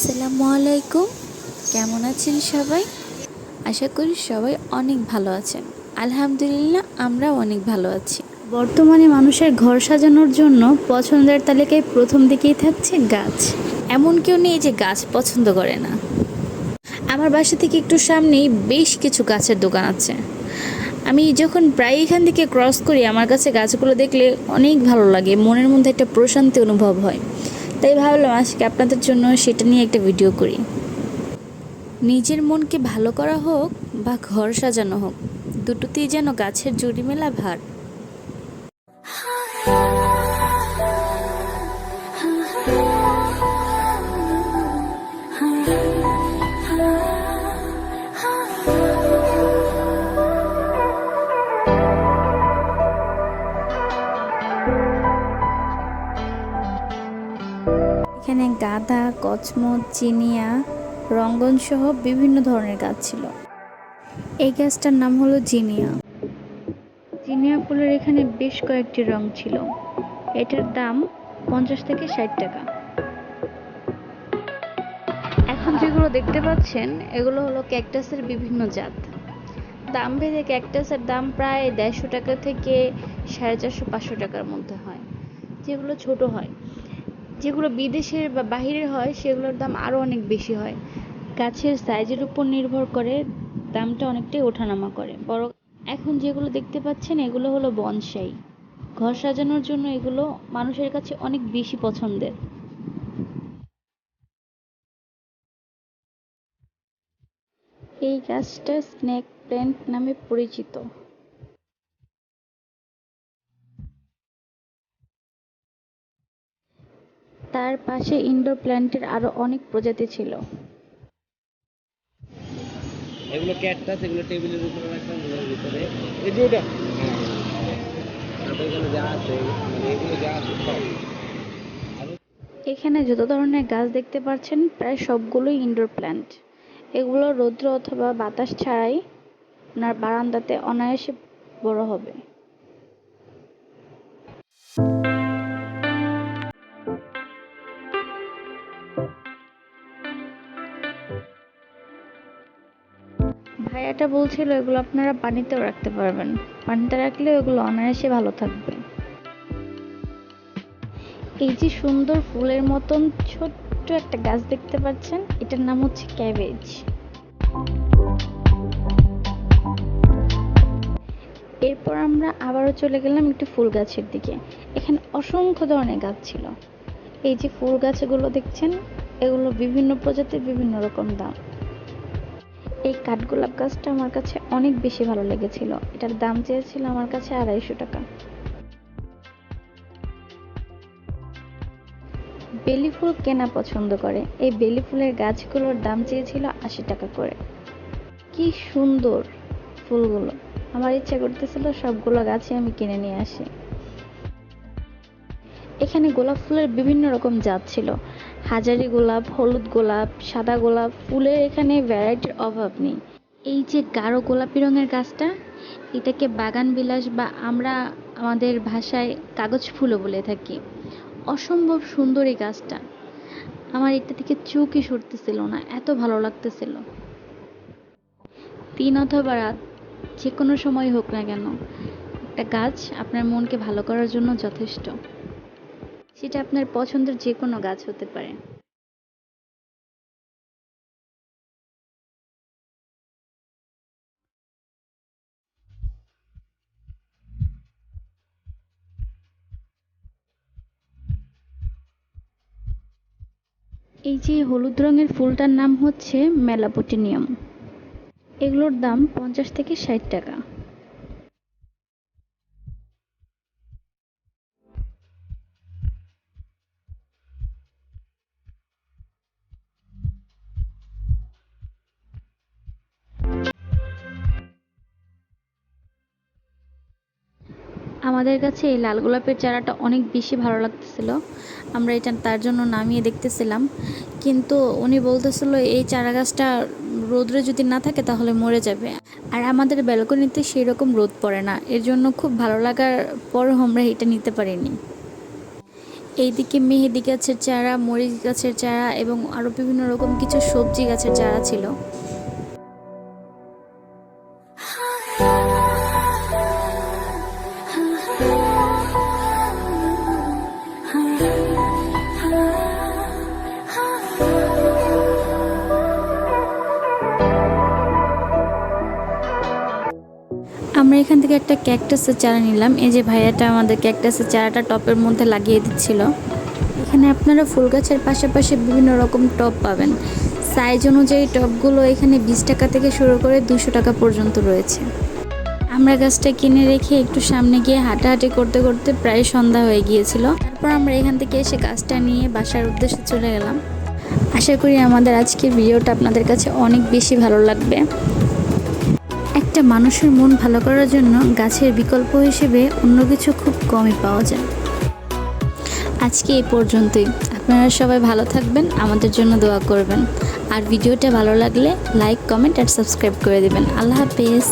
আসসালামু আলাইকুম। কেমন আছেন সবাই? আশা করি সবাই অনেক ভালো আছেন। আলহামদুলিল্লাহ, আমরাও অনেক ভালো আছি। বর্তমানে মানুষের ঘর সাজানোর জন্য পছন্দের তালিকায় প্রথম দিকেই থাকছে গাছ। এমন কেউ নেই যে গাছ পছন্দ করে না। আমার বাসা থেকে একটু সামনেই বেশ কিছু গাছের দোকান আছে। আমি যখন প্রায় এখান থেকে ক্রস করি, আমার কাছে গাছগুলো দেখলে অনেক ভালো লাগে, মনের মধ্যে একটা প্রশান্তি অনুভব হয়। তাই ভাবলাম আজকে আপনাদের জন্য সেটা নিয়ে একটা ভিডিও করি। নিজের মনকে ভালো করা হোক বা ঘর সাজানো হোক, দুটোতেই যেন গাছের জুড়ি মেলা ভার। এখানে গাঁদা, কসমস, জিনিয়া, রঙ্গন সহ বিভিন্ন ধরনের গাছ ছিল। এই গাছটার নাম হলো জিনিয়া। জিনিয়া ফুলের এখানে বেশ কয়েকটি রং ছিল। এটার দাম 50 থেকে 60 টাকা। এখন যেগুলো দেখতে পাচ্ছেন এগুলো হলো ক্যাকটাসের বিভিন্ন জাত। দাম ভেদে ক্যাকটাসের দাম প্রায় 150 টাকা থেকে 450-500 টাকার মধ্যে হয়, যেগুলো ছোট হয়। যেগুলো বিদেশের বা বাহিরের হয় সেগুলোর দাম আরও অনেক বেশি হয়। গাছের সাইজের উপর নির্ভর করে দামটা অনেকটাই ওঠানামা করে। বড় এখন যেগুলো দেখতে পাচ্ছেন এগুলো হলো বনসাই। ঘর সাজানোর জন্য এগুলো মানুষের কাছে অনেক বেশি পছন্দের। এই গাছটা স্নেক প্ল্যান্ট নামে পরিচিত। তার পাশে ইনডোর প্ল্যান্টের আরো অনেক প্রজাতি ছিল। এগুলো ক্যাকটাস, এগুলো টেবিলের উপরে রাখলাম ঘরের ভিতরে। এই যে ওটা তারপর এখানে যা আছে মানে এগুলো যা আছে সব। এখানে যত ধরনের গাছ দেখতে পাচ্ছেন প্রায় সবগুলোই ইনডোর প্ল্যান্ট। এগুলো রৌদ্র অথবা বাতাস ছাড়াই আপনার বারান্দাতে অনায়াসে বড় হবে। ভাইয়াটা বলছিল এগুলো আপনারা পানিতেও রাখতে পারবেন, পানিতে রাখলে এগুলো অনায়াসে ভালো থাকবে। এই যে সুন্দর ফুলের মতন ছোট্ট একটা গাছ দেখতে পাচ্ছেন, এটার নাম হচ্ছে ক্যাবেজ। এরপর আমরা আবারও চলে গেলাম একটু ফুল গাছের দিকে। এখানে অসংখ্য ধরনের গাছ ছিল। এই যে ফুল গাছগুলো দেখছেন, এগুলো বিভিন্ন প্রজাতির, বিভিন্ন রকম দাম। এই কাঠগোলাপ গাছটা আমার কাছে অনেক বেশি ভালো লেগেছিল। এটার দাম চেয়েছিল আমার কাছে 250 টাকা। বেলি ফুল কেনা পছন্দ করে। এই বেলি ফুলের গাছগুলোর দাম চেয়েছিল 80 টাকা করে। কি সুন্দর ফুলগুলো! আমার ইচ্ছা করতেছিল সবগুলো গাছই আমি কিনে নিয়ে আসি। এখানে গোলাপ ফুলের বিভিন্ন রকম জাত ছিল। হাজারি গোলাপ, হলুদ গোলাপ, সাদা গোলাপ, ফুলের এখানে ভ্যারাইটির অভাব নেই। এই যে গাঢ় গোলাপি রঙের গাছটা, এটাকে বাগান বিলাস বা আমরা আমাদের ভাষায় কাগজ ফুলও বলে থাকি। অসম্ভব সুন্দর এই গাছটা। আমার এটা থেকে চোখই সরতেছিল না, এত ভালো লাগতেছিল। দিন অথবা রাত, যে কোনো সময় হোক না কেন, একটা গাছ আপনার মনকে ভালো করার জন্য যথেষ্ট। সেটা আপনার পছন্দের যে কোনো গাছ হতে পারে। এই যে হলুদ রঙের ফুলটার নাম হচ্ছে মেলাপোটিনিয়াম। এগুলোর দাম 50 থেকে 60 টাকা। আমাদের কাছে এই লাল গোলাপের চারাটা অনেক বেশি ভালো লাগতেছিল। আমরা এটা তার জন্য নামিয়ে দেখতেছিলাম, কিন্তু উনি বলতেছিল এই চারা গাছটা রোদ্রে যদি না থাকে তাহলে মরে যাবে। আর আমাদের ব্যালকনিতে সেই রকম রোদ পড়ে না, এর জন্য খুব ভালো লাগার পরও আমরা এটা নিতে পারিনি। এইদিকে মেহেদি গাছের চারা, মরিচ গাছের চারা এবং আরও বিভিন্ন রকম কিছু সবজি গাছের চারা ছিল। আমরা এখান থেকে একটা ক্যাকটাসের চারা নিলাম। এই যে ভাইয়াটা আমাদের ক্যাকটাসের চারাটা টপের মধ্যে লাগিয়ে দিচ্ছিল। এখানে আপনারা ফুল গাছের পাশাপাশি বিভিন্ন রকম টব পাবেন। সাইজ অনুযায়ী টবগুলো এখানে 20 টাকা থেকে শুরু করে 200 টাকা পর্যন্ত রয়েছে। আমরা গাছটা কিনে রেখে একটু সামনে গিয়ে হাঁটাহাঁটি করতে করতে প্রায় সন্ধ্যা হয়ে গিয়েছিল। তারপর আমরা এখান থেকে এসে গাছটা নিয়ে বাসার উদ্দেশ্যে চলে গেলাম। আশা করি আমাদের আজকের ভিডিওটা আপনাদের কাছে অনেক বেশি ভালো লাগবে। একটা মানুষের মন ভালো করার জন্য গাছের বিকল্প হিসেবে অন্য কিছু খুব কমই পাওয়া যায়। আজকে এই পর্যন্তই। আপনারা সবাই ভালো থাকবেন, আমাদের জন্য দোয়া করবেন। আর ভিডিওটা ভালো লাগলে লাইক, কমেন্ট আর সাবস্ক্রাইব করে দিবেন। আল্লাহ হাফেজ।